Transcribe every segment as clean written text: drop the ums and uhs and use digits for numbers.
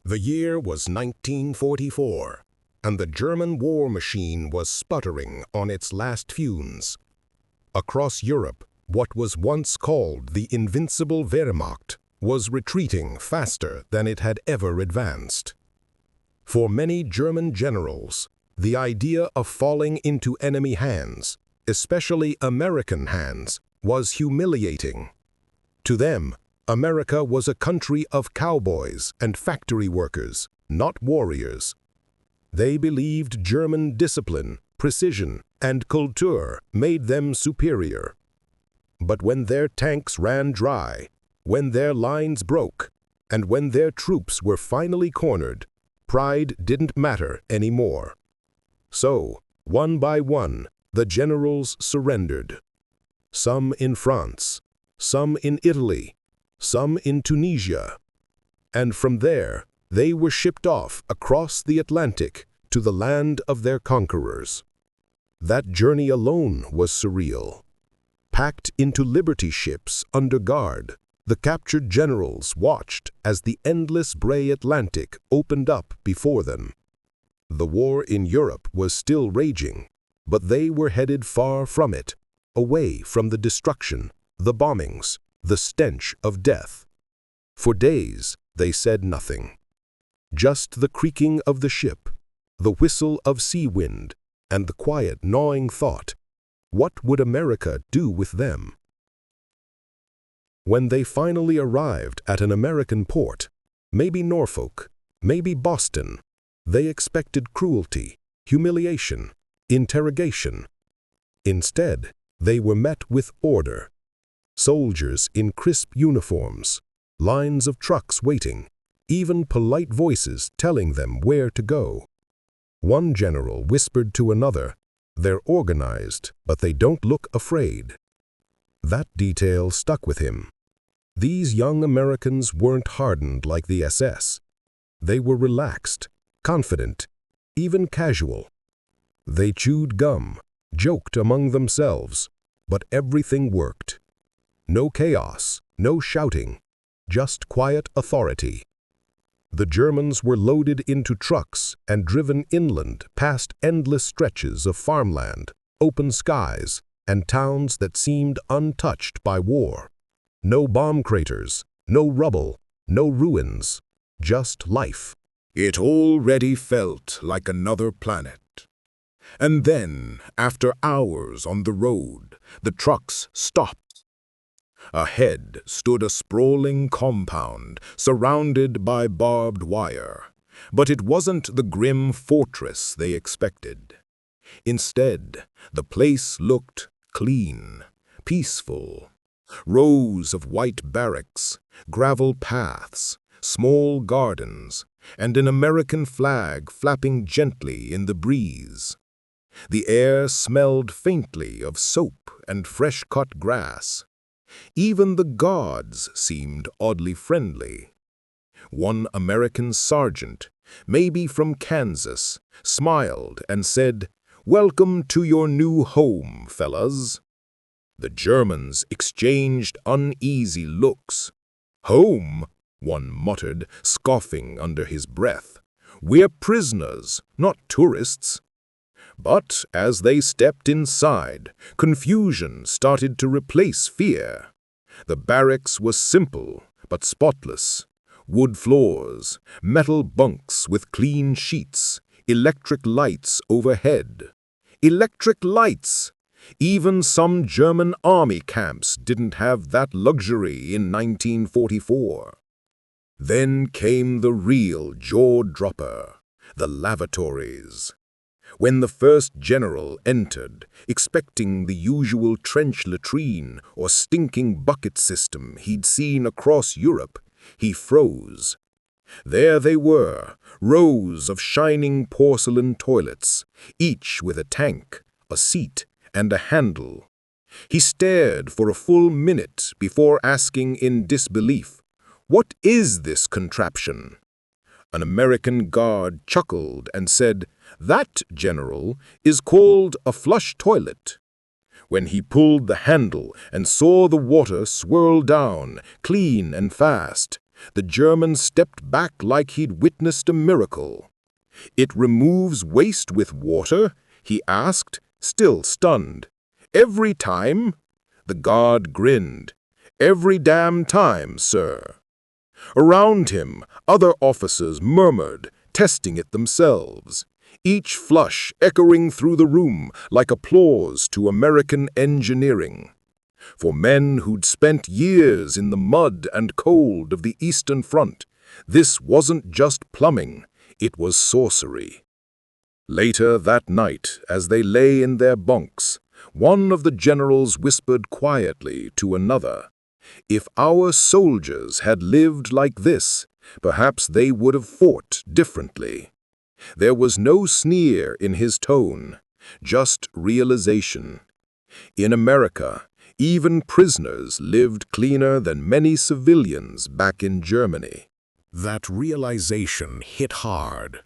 The year was 1944, and the German war machine was sputtering on its last fumes. Across Europe, what was once called the invincible Wehrmacht was retreating faster than it had ever advanced. For many German generals, the idea of falling into enemy hands, especially American hands, was humiliating. To them, America was a country of cowboys and factory workers, not warriors. They believed German discipline, precision, and culture made them superior. But when their tanks ran dry, when their lines broke, and when their troops were finally cornered, pride didn't matter anymore. So, one by one, the generals surrendered. Some in France, some in Italy, some in Tunisia. And from there, they were shipped off across the Atlantic to the land of their conquerors. That journey alone was surreal. Packed into liberty ships under guard, the captured generals watched as the endless gray Atlantic opened up before them. The war in Europe was still raging, but they were headed far from it, away from the destruction, the bombings, the stench of death. For days, they said nothing. Just the creaking of the ship, the whistle of sea wind, and the quiet gnawing thought, what would America do with them? When they finally arrived at an American port, maybe Norfolk, maybe Boston, they expected cruelty, humiliation, interrogation. Instead, they were met with order. Soldiers in crisp uniforms, lines of trucks waiting, even polite voices telling them where to go. One general whispered to another, "They're organized, but they don't look afraid." That detail stuck with him. These young Americans weren't hardened like the SS. They were relaxed, confident, even casual. They chewed gum, joked among themselves, but everything worked. No chaos, no shouting, just quiet authority. The Germans were loaded into trucks and driven inland past endless stretches of farmland, open skies, and towns that seemed untouched by war. No bomb craters, no rubble, no ruins, just life. It already felt like another planet. And then, after hours on the road, the trucks stopped. Ahead stood a sprawling compound surrounded by barbed wire, but it wasn't the grim fortress they expected. Instead, the place looked clean, peaceful. Rows of white barracks, gravel paths, small gardens, and an American flag flapping gently in the breeze. The air smelled faintly of soap and fresh-cut grass. Even the guards seemed oddly friendly. One American sergeant, maybe from Kansas, smiled and said, "Welcome to your new home, fellas." The Germans exchanged uneasy looks. "Home?" one muttered, scoffing under his breath. "We're prisoners, not tourists." But as they stepped inside, confusion started to replace fear. The barracks was simple but spotless. Wood floors, metal bunks with clean sheets, electric lights overhead. Electric lights! Even some German army camps didn't have that luxury in 1944. Then came the real jaw-dropper, the lavatories. When the first general entered, expecting the usual trench latrine or stinking bucket system he'd seen across Europe, he froze. There they were, rows of shining porcelain toilets, each with a tank, a seat, and a handle. He stared for a full minute before asking in disbelief, "What is this contraption?" An American guard chuckled and said, "That, General, is called a flush toilet." When he pulled the handle and saw the water swirl down, clean and fast, The German stepped back like he'd witnessed a miracle. "It removes waste with water?" he asked, still stunned. "Every time?" The guard grinned. "Every damn time, sir." Around him, other officers murmured, testing it themselves, each flush echoing through the room like applause to American engineering. For men who'd spent years in the mud and cold of the Eastern Front, this wasn't just plumbing, it was sorcery. Later that night, as they lay in their bunks, one of the generals whispered quietly to another, "If our soldiers had lived like this, perhaps they would have fought differently." There was no sneer in his tone, just realization. In America, even prisoners lived cleaner than many civilians back in Germany. That realization hit hard.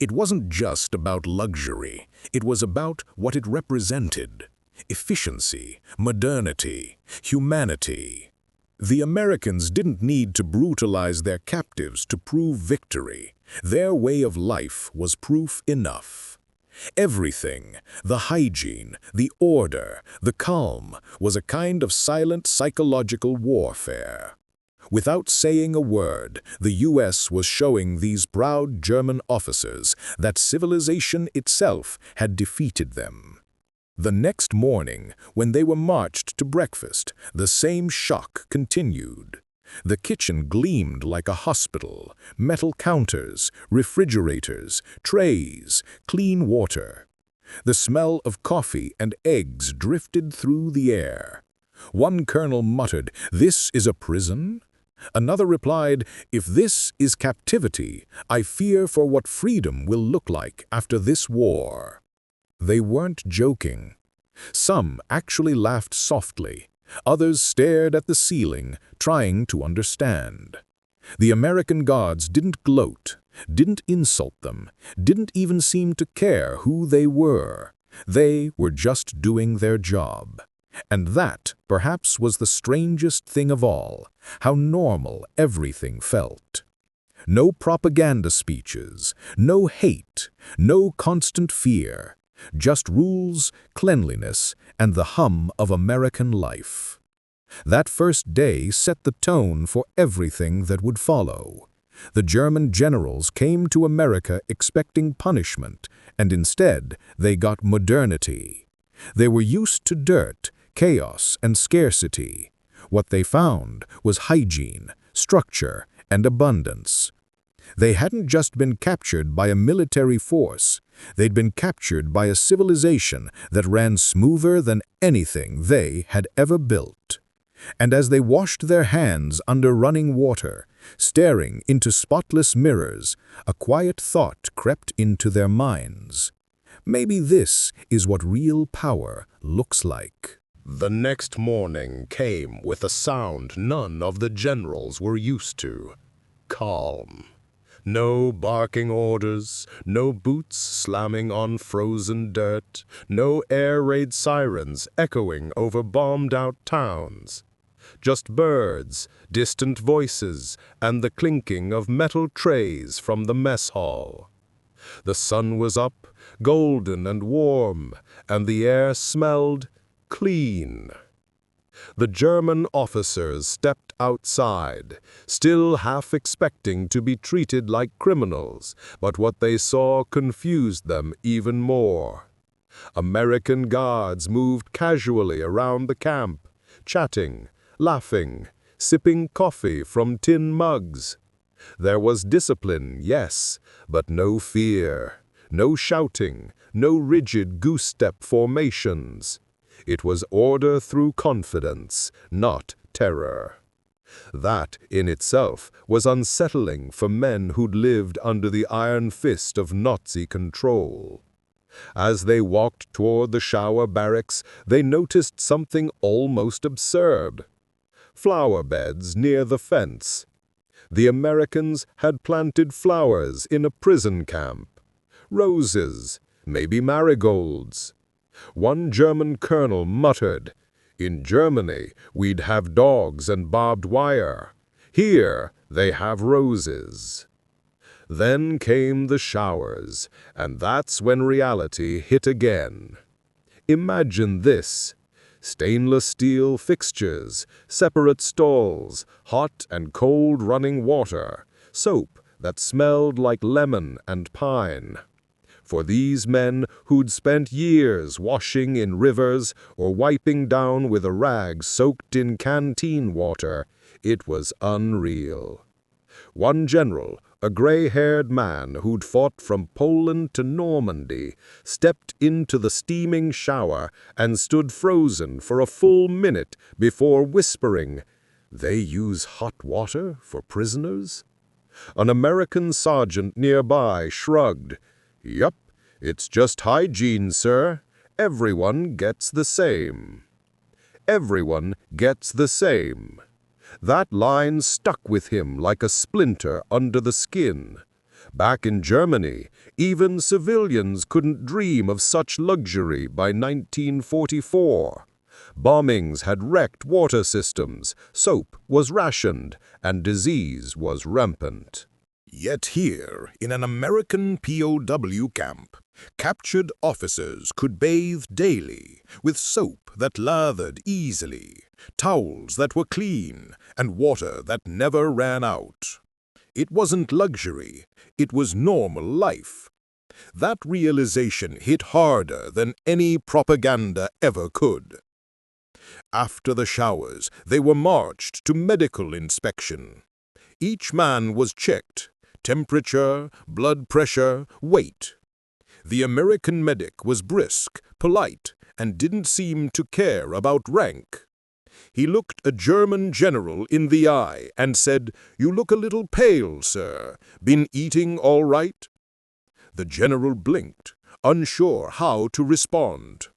It wasn't just about luxury, it was about what it represented: efficiency, modernity, humanity. The Americans didn't need to brutalize their captives to prove victory. Their way of life was proof enough. Everything, the hygiene, the order, the calm, was a kind of silent psychological warfare. Without saying a word, the U.S. was showing these proud German officers that civilization itself had defeated them. The next morning, when they were marched to breakfast, the same shock continued. The kitchen gleamed like a hospital: metal counters, refrigerators, trays, clean water. The smell of coffee and eggs drifted through the air. One colonel muttered, "This is a prison?" Another replied, "If this is captivity, I fear for what freedom will look like after this war." They weren't joking. Some actually laughed softly. Others stared at the ceiling, trying to understand. The American guards didn't gloat, didn't insult them, didn't even seem to care who they were. They were just doing their job. And that, perhaps, was the strangest thing of all, how normal everything felt. No propaganda speeches, no hate, no constant fear. Just rules, cleanliness, and the hum of American life. That first day set the tone for everything that would follow. The German generals came to America expecting punishment, and instead they got modernity. They were used to dirt, chaos, and scarcity. What they found was hygiene, structure, and abundance. They hadn't just been captured by a military force. They'd been captured by a civilization that ran smoother than anything they had ever built. And as they washed their hands under running water, staring into spotless mirrors, a quiet thought crept into their minds. Maybe this is what real power looks like. The next morning came with a sound none of the generals were used to: calm. No barking orders, no boots slamming on frozen dirt, no air raid sirens echoing over bombed-out towns. Just birds, distant voices, and the clinking of metal trays from the mess hall. The sun was up, golden and warm, and the air smelled clean. The German officers stepped outside, still half expecting to be treated like criminals, but what they saw confused them even more. American guards moved casually around the camp, chatting, laughing, sipping coffee from tin mugs. There was discipline, yes, but no fear, no shouting, no rigid goose-step formations. It was order through confidence, not terror. That, in itself, was unsettling for men who'd lived under the iron fist of Nazi control. As they walked toward the shower barracks, they noticed something almost absurd: flower beds near the fence. The Americans had planted flowers in a prison camp. Roses, maybe marigolds. One German colonel muttered, "In Germany, we'd have dogs and barbed wire." Here they have roses. Then came the showers, and that's when reality hit again. Imagine this. Stainless steel fixtures, separate stalls, hot and cold running water, soap that smelled like lemon and pine. For these men who'd spent years washing in rivers or wiping down with a rag soaked in canteen water, it was unreal. One general, a gray-haired man who'd fought from Poland to Normandy, stepped into the steaming shower and stood frozen for a full minute before whispering, "They use hot water for prisoners?" An American sergeant nearby shrugged. "Yup, it's just hygiene, sir. Everyone gets the same." Everyone gets the same. That line stuck with him like a splinter under the skin. Back in Germany, even civilians couldn't dream of such luxury by 1944. Bombings had wrecked water systems, soap was rationed, and disease was rampant. Yet here, in an American POW camp, captured officers could bathe daily with soap that lathered easily, towels that were clean, and water that never ran out. It wasn't luxury, it was normal life. That realization hit harder than any propaganda ever could. After the showers, they were marched to medical inspection. Each man was checked: temperature, blood pressure, weight. The American medic was brisk, polite, and didn't seem to care about rank. He looked a German general in the eye and said, "You look a little pale, sir. Been eating all right?" The general blinked, unsure how to respond.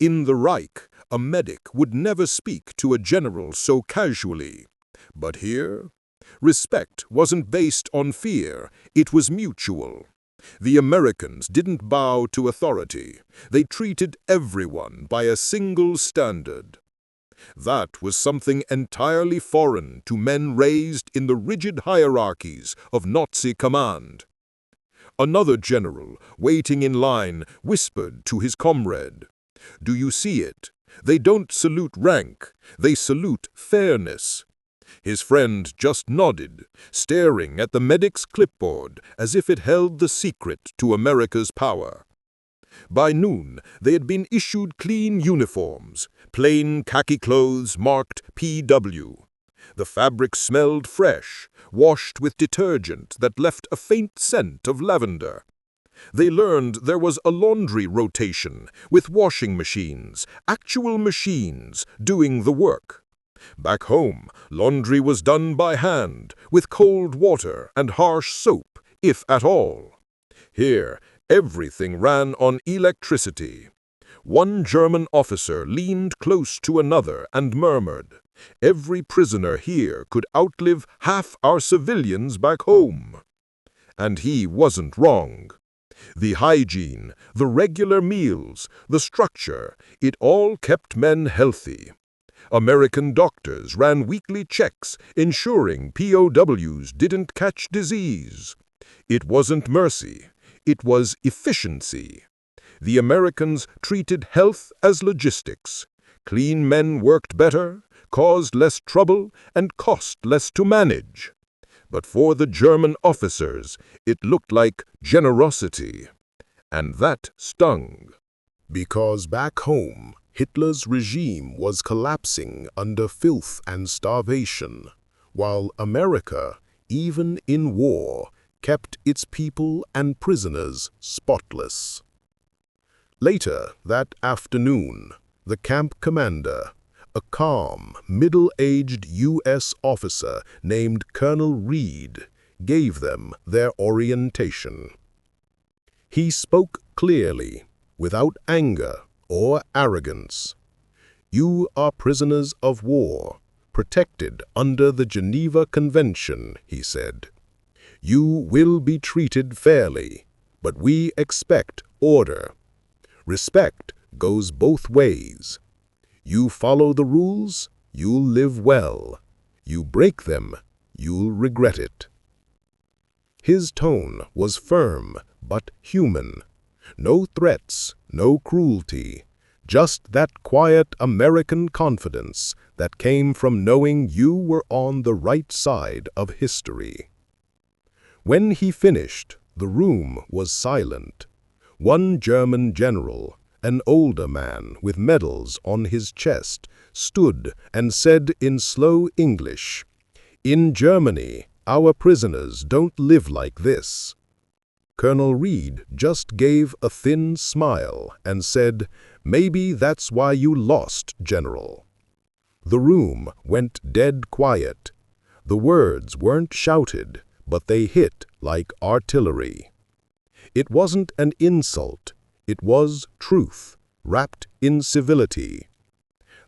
In the Reich, a medic would never speak to a general so casually. But here, respect wasn't based on fear, it was mutual. The Americans didn't bow to authority. They treated everyone by a single standard. That was something entirely foreign to men raised in the rigid hierarchies of Nazi command. Another general, waiting in line, whispered to his comrade, "Do you see it? They don't salute rank, they salute fairness." His friend just nodded, staring at the medic's clipboard as if it held the secret to America's power. By noon, they had been issued clean uniforms, plain khaki clothes marked PW. The fabric smelled fresh, washed with detergent that left a faint scent of lavender. They learned there was a laundry rotation, with washing machines, actual machines, doing the work. Back home, laundry was done by hand, with cold water and harsh soap, if at all. Here, everything ran on electricity. One German officer leaned close to another and murmured, "Every prisoner here could outlive half our civilians back home." And he wasn't wrong. The hygiene, the regular meals, the structure, it all kept men healthy. American doctors ran weekly checks, ensuring POWs didn't catch disease. It wasn't mercy, it was efficiency. The Americans treated health as logistics. Clean men worked better, caused less trouble, and cost less to manage. But for the German officers, it looked like generosity. And that stung. Because back home, Hitler's regime was collapsing under filth and starvation, while America, even in war, kept its people and prisoners spotless. Later that afternoon, the camp commander, a calm, middle-aged U.S. officer named Colonel Reed, gave them their orientation. He spoke clearly, without anger or arrogance. "You are prisoners of war, protected under the Geneva Convention," he said. "You will be treated fairly, but we expect order. Respect goes both ways. You follow the rules, you'll live well. You break them, you'll regret it." His tone was firm but human. No threats, no cruelty, just that quiet American confidence that came from knowing you were on the right side of history. When he finished, the room was silent. One German general, an older man with medals on his chest, stood and said in slow English, "In Germany, our prisoners don't live like this." Colonel Reed just gave a thin smile and said, "Maybe that's why you lost, General." The room went dead quiet. The words weren't shouted, but they hit like artillery. It wasn't an insult, it was truth, wrapped in civility.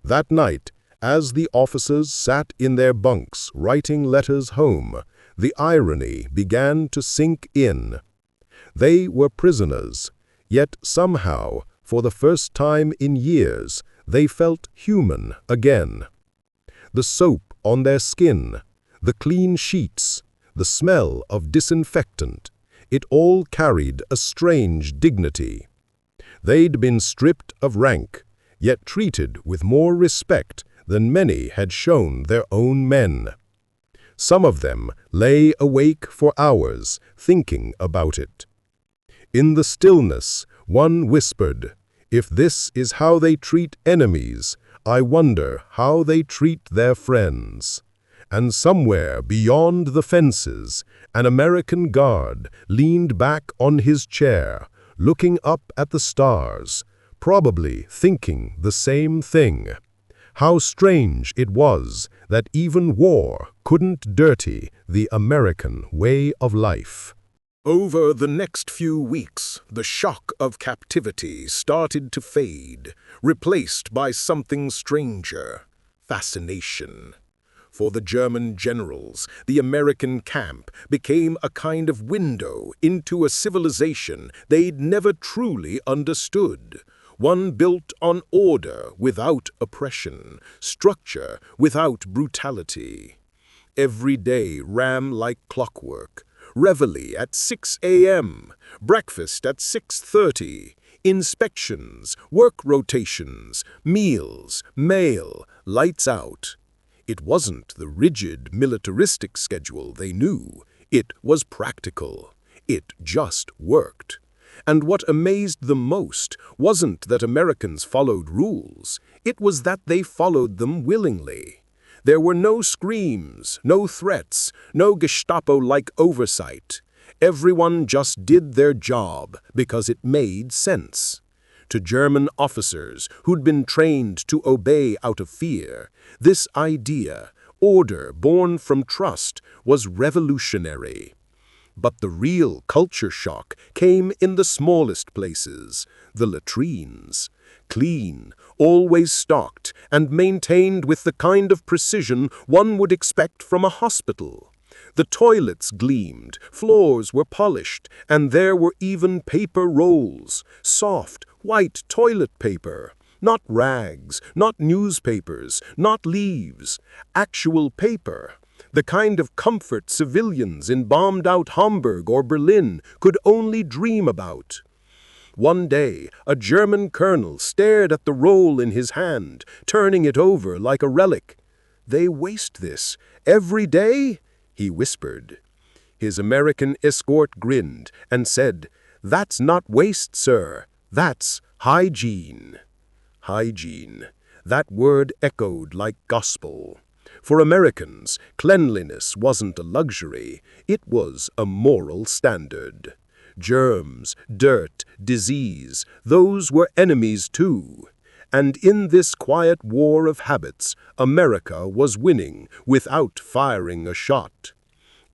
That night, as the officers sat in their bunks writing letters home, the irony began to sink in. They were prisoners, yet somehow, for the first time in years, they felt human again. The soap on their skin, the clean sheets, the smell of disinfectant, it all carried a strange dignity. They'd been stripped of rank, yet treated with more respect than many had shown their own men. Some of them lay awake for hours, thinking about it. In the stillness, one whispered, "If this is how they treat enemies, I wonder how they treat their friends." And somewhere beyond the fences, an American guard leaned back on his chair, looking up at the stars, probably thinking the same thing. How strange it was that even war couldn't dirty the American way of life. Over the next few weeks, the shock of captivity started to fade, replaced by something stranger: fascination. For the German generals, the American camp became a kind of window into a civilization they'd never truly understood. One built on order without oppression, structure without brutality. Every day ran like clockwork. Reveille at 6 a.m., breakfast at 6:30, inspections, work rotations, meals, mail, lights out. It wasn't the rigid, militaristic schedule they knew. It was practical. It just worked. And what amazed them most wasn't that Americans followed rules. It was that they followed them willingly. There were no screams, no threats, no Gestapo-like oversight. Everyone just did their job because it made sense. To German officers who'd been trained to obey out of fear, this idea, order born from trust, was revolutionary. But the real culture shock came in the smallest places, the latrines. Clean, always stocked, and maintained with the kind of precision one would expect from a hospital. The toilets gleamed, floors were polished, and there were even paper rolls, soft, white toilet paper. Not rags, not newspapers, not leaves. Actual paper. The kind of comfort civilians in bombed-out Hamburg or Berlin could only dream about. One day, a German colonel stared at the roll in his hand, turning it over like a relic. "They waste this every day?" he whispered. His American escort grinned and said, "That's not waste, sir. That's hygiene." Hygiene. That word echoed like gospel. For Americans, cleanliness wasn't a luxury, it was a moral standard. Germs, dirt, disease, those were enemies too. And in this quiet war of habits, America was winning without firing a shot.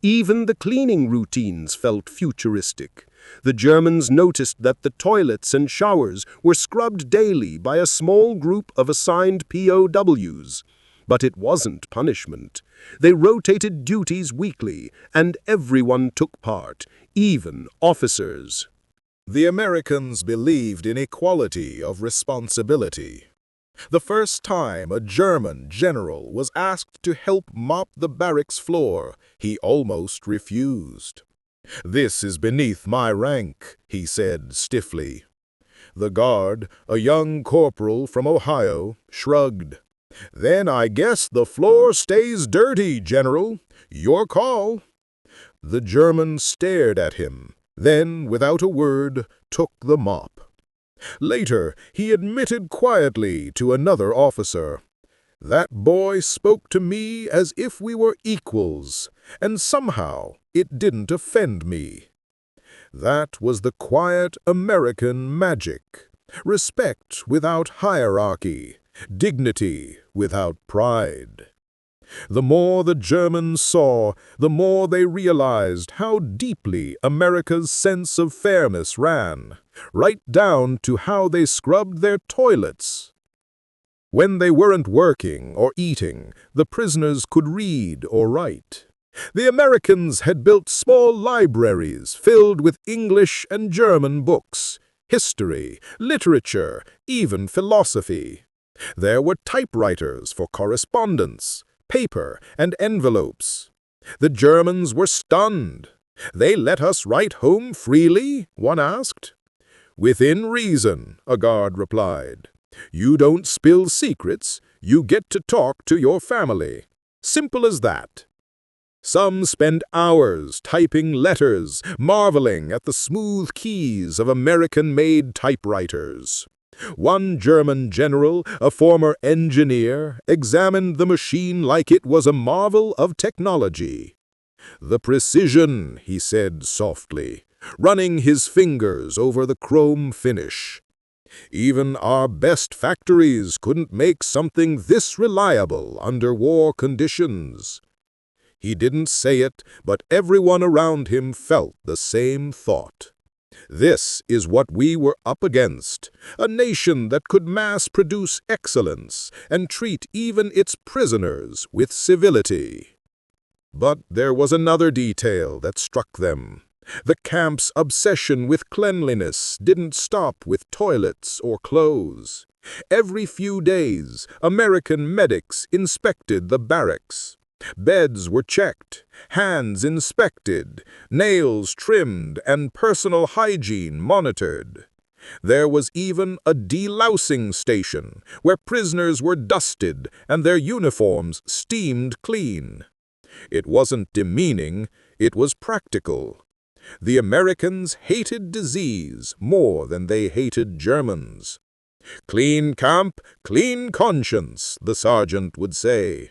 Even the cleaning routines felt futuristic. The Germans noticed that the toilets and showers were scrubbed daily by a small group of assigned POWs. But it wasn't punishment. They rotated duties weekly, and everyone took part, even officers. The Americans believed in equality of responsibility. The first time a German general was asked to help mop the barracks floor, he almost refused. "This is beneath my rank," he said stiffly. The guard, a young corporal from Ohio, shrugged. "Then I guess the floor stays dirty, General. Your call." The German stared at him, then, without a word, took the mop. Later, he admitted quietly to another officer, "That boy spoke to me as if we were equals, and somehow it didn't offend me." That was the quiet American magic. Respect without hierarchy, dignity without pride. The more the Germans saw, the more they realized how deeply America's sense of fairness ran, right down to how they scrubbed their toilets. When they weren't working or eating, the prisoners could read or write. The Americans had built small libraries filled with English and German books, history, literature, even philosophy. There were typewriters for correspondence, paper, and envelopes. The Germans were stunned. "They let us write home freely?" one asked. "Within reason," a guard replied. "You don't spill secrets, you get to talk to your family. Simple as that." Some spent hours typing letters, marveling at the smooth keys of American-made typewriters. One German general, a former engineer, examined the machine like it was a marvel of technology. "The precision," he said softly, running his fingers over the chrome finish. "Even our best factories couldn't make something this reliable under war conditions." He didn't say it, but everyone around him felt the same thought. This is what we were up against, a nation that could mass-produce excellence and treat even its prisoners with civility. But there was another detail that struck them. The camp's obsession with cleanliness didn't stop with toilets or clothes. Every few days, American medics inspected the barracks. Beds were checked, hands inspected, nails trimmed, and personal hygiene monitored. There was even a delousing station where prisoners were dusted and their uniforms steamed clean. It wasn't demeaning, it was practical. The Americans hated disease more than they hated Germans. "Clean camp, clean conscience," the sergeant would say.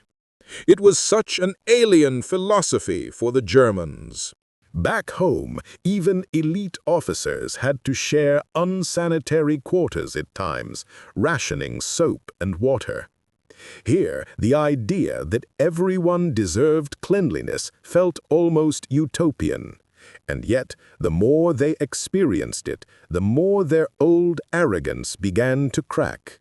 It was such an alien philosophy for the Germans. Back home, even elite officers had to share unsanitary quarters at times, rationing soap and water. Here, the idea that everyone deserved cleanliness felt almost utopian. And yet, the more they experienced it, the more their old arrogance began to crack.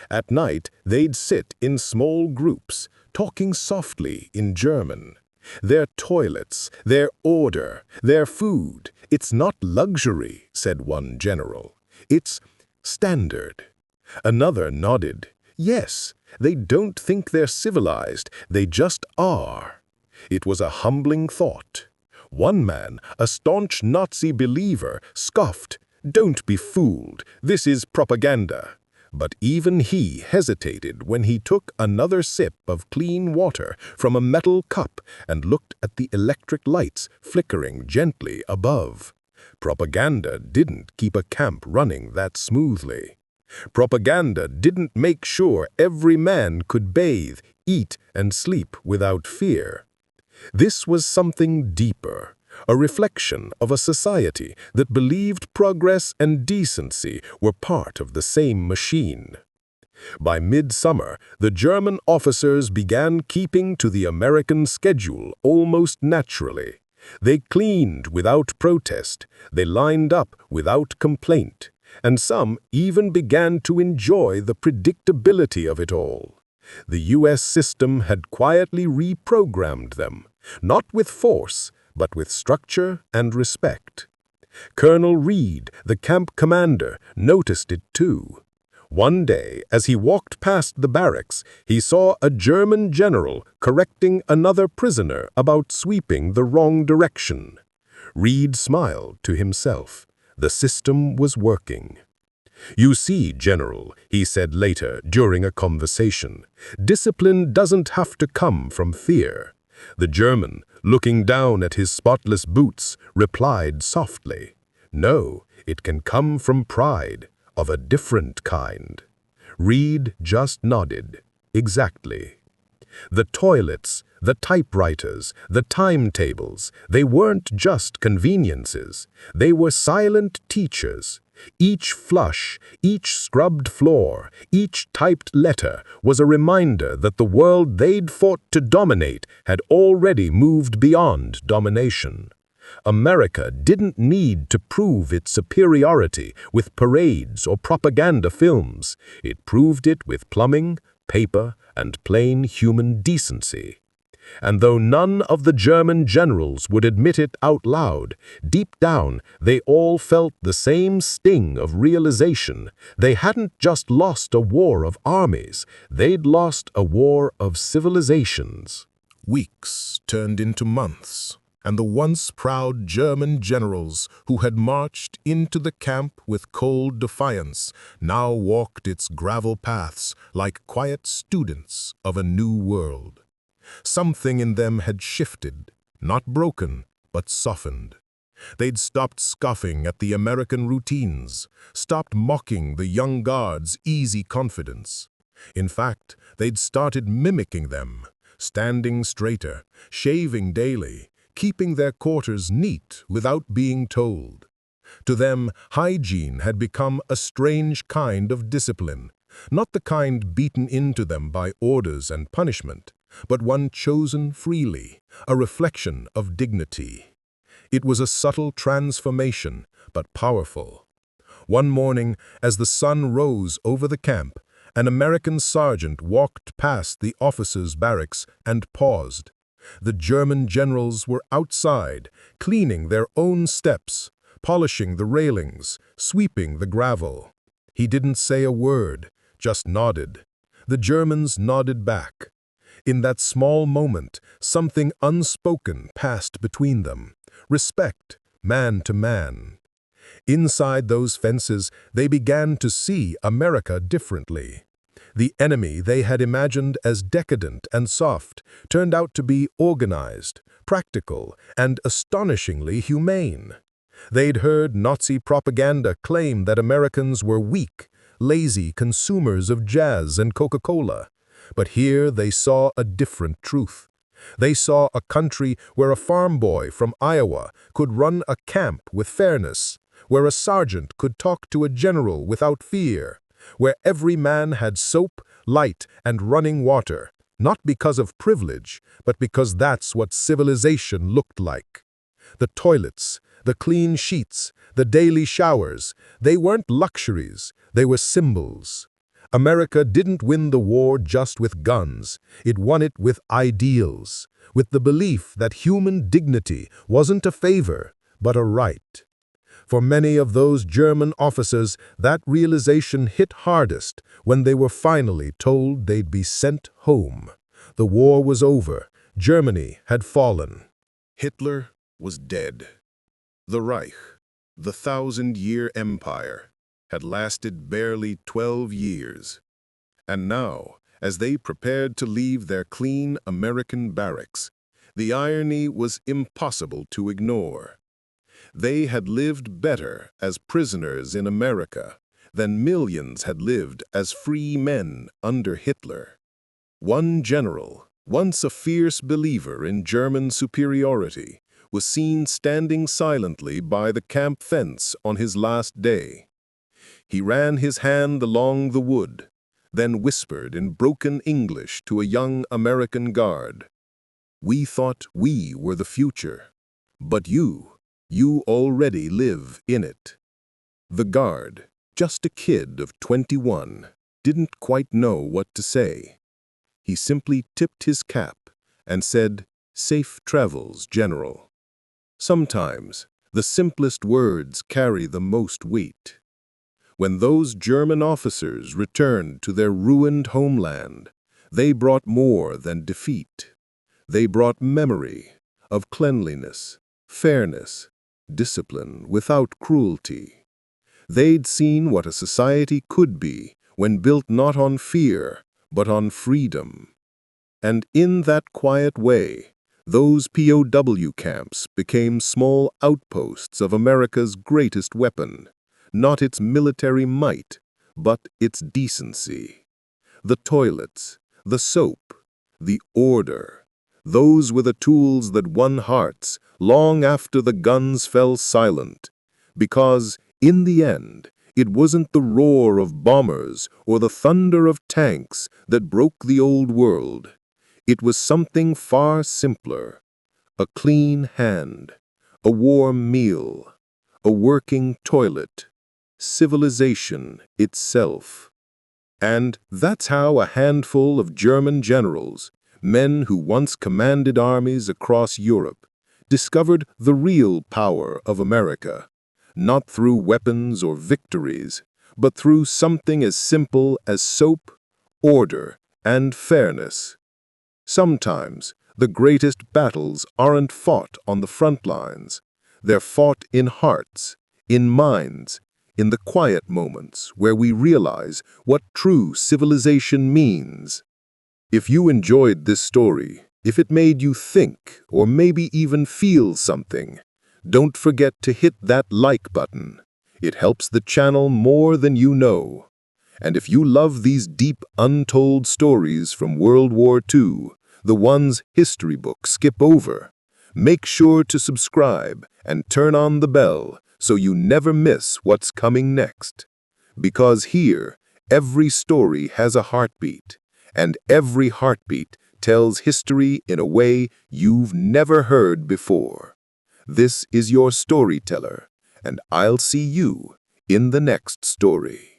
At night, they'd sit in small groups, talking softly in German. Their toilets, their order, their food. "It's not luxury," said one general. "It's standard." Another nodded. Yes, they don't think they're civilized, they just are. It was a humbling thought. One man, a staunch Nazi believer, scoffed, "Don't be fooled, this is propaganda." But even he hesitated when he took another sip of clean water from a metal cup and looked at the electric lights flickering gently above. Propaganda didn't keep a camp running that smoothly. Propaganda didn't make sure every man could bathe, eat, and sleep without fear. This was something deeper, a reflection of a society that believed progress and decency were part of the same machine. By midsummer, the German officers began keeping to the American schedule almost naturally. They cleaned without protest, they lined up without complaint, and some even began to enjoy the predictability of it all. The U.S. system had quietly reprogrammed them, not with force, but with structure and respect. Colonel Reed, the camp commander, noticed it too. One day, as he walked past the barracks, he saw a German general correcting another prisoner about sweeping the wrong direction. Reed smiled to himself. The system was working. "You see, General," he said later during a conversation, "discipline doesn't have to come from fear." The German, looking down at his spotless boots, replied softly, "No, it can come from pride, of a different kind." Reed just nodded. Exactly. The toilets, the typewriters, the timetables, they weren't just conveniences. They were silent teachers. Each flush, each scrubbed floor, each typed letter was a reminder that the world they'd fought to dominate had already moved beyond domination. America didn't need to prove its superiority with parades or propaganda films. It proved it with plumbing, paper, and plain human decency. And though none of the German generals would admit it out loud, deep down they all felt the same sting of realization. They hadn't just lost a war of armies, they'd lost a war of civilizations. Weeks turned into months, and the once proud German generals who had marched into the camp with cold defiance now walked its gravel paths like quiet students of a new world. Something in them had shifted, not broken, but softened. They'd stopped scoffing at the American routines, stopped mocking the young guard's easy confidence. In fact, they'd started mimicking them, standing straighter, shaving daily, keeping their quarters neat without being told. To them, hygiene had become a strange kind of discipline, not the kind beaten into them by orders and punishment, but one chosen freely, a reflection of dignity. It was a subtle transformation, but powerful. One morning, as the sun rose over the camp, an American sergeant walked past the officers' barracks and paused. The German generals were outside, cleaning their own steps, polishing the railings, sweeping the gravel. He didn't say a word, just nodded. The Germans nodded back. In that small moment, something unspoken passed between them. Respect, man to man. Inside those fences, they began to see America differently. The enemy they had imagined as decadent and soft turned out to be organized, practical, and astonishingly humane. They'd heard Nazi propaganda claim that Americans were weak, lazy consumers of jazz and Coca-Cola. But here they saw a different truth. They saw a country where a farm boy from Iowa could run a camp with fairness, where a sergeant could talk to a general without fear, where every man had soap, light, and running water, not because of privilege, but because that's what civilization looked like. The toilets, the clean sheets, the daily showers, they weren't luxuries, they were symbols. America didn't win the war just with guns, it won it with ideals, with the belief that human dignity wasn't a favor, but a right. For many of those German officers, that realization hit hardest when they were finally told they'd be sent home. The war was over, Germany had fallen. Hitler was dead. The Reich, the 1,000-year empire, had lasted barely 12 years. And now, as they prepared to leave their clean American barracks, the irony was impossible to ignore. They had lived better as prisoners in America than millions had lived as free men under Hitler. One general, once a fierce believer in German superiority, was seen standing silently by the camp fence on his last day. He ran his hand along the wood, then whispered in broken English to a young American guard, "We thought we were the future, but you already live in it." The guard, just a kid of 21, didn't quite know what to say. He simply tipped his cap and said, "Safe travels, General." Sometimes, the simplest words carry the most weight. When those German officers returned to their ruined homeland, they brought more than defeat. They brought memory of cleanliness, fairness, discipline without cruelty. They'd seen what a society could be when built not on fear, but on freedom. And in that quiet way, those POW camps became small outposts of America's greatest weapon, not its military might, but its decency. The toilets, the soap, the order, those were the tools that won hearts long after the guns fell silent, because, in the end, it wasn't the roar of bombers or the thunder of tanks that broke the old world. It was something far simpler: a clean hand, a warm meal, a working toilet, civilization itself. And that's how a handful of German generals, men who once commanded armies across Europe, discovered the real power of America, not through weapons or victories, but through something as simple as soap, order, and fairness. Sometimes the greatest battles aren't fought on the front lines. They're fought in hearts, in minds, in the quiet moments where we realize what true civilization means. If you enjoyed this story, if it made you think or maybe even feel something, don't forget to hit that like button. It helps the channel more than you know. And if you love these deep, untold stories from World War II, the ones history books skip over, make sure to subscribe and turn on the bell so you never miss what's coming next. Because here, every story has a heartbeat, and every heartbeat tells history in a way you've never heard before. This is your storyteller, and I'll see you in the next story.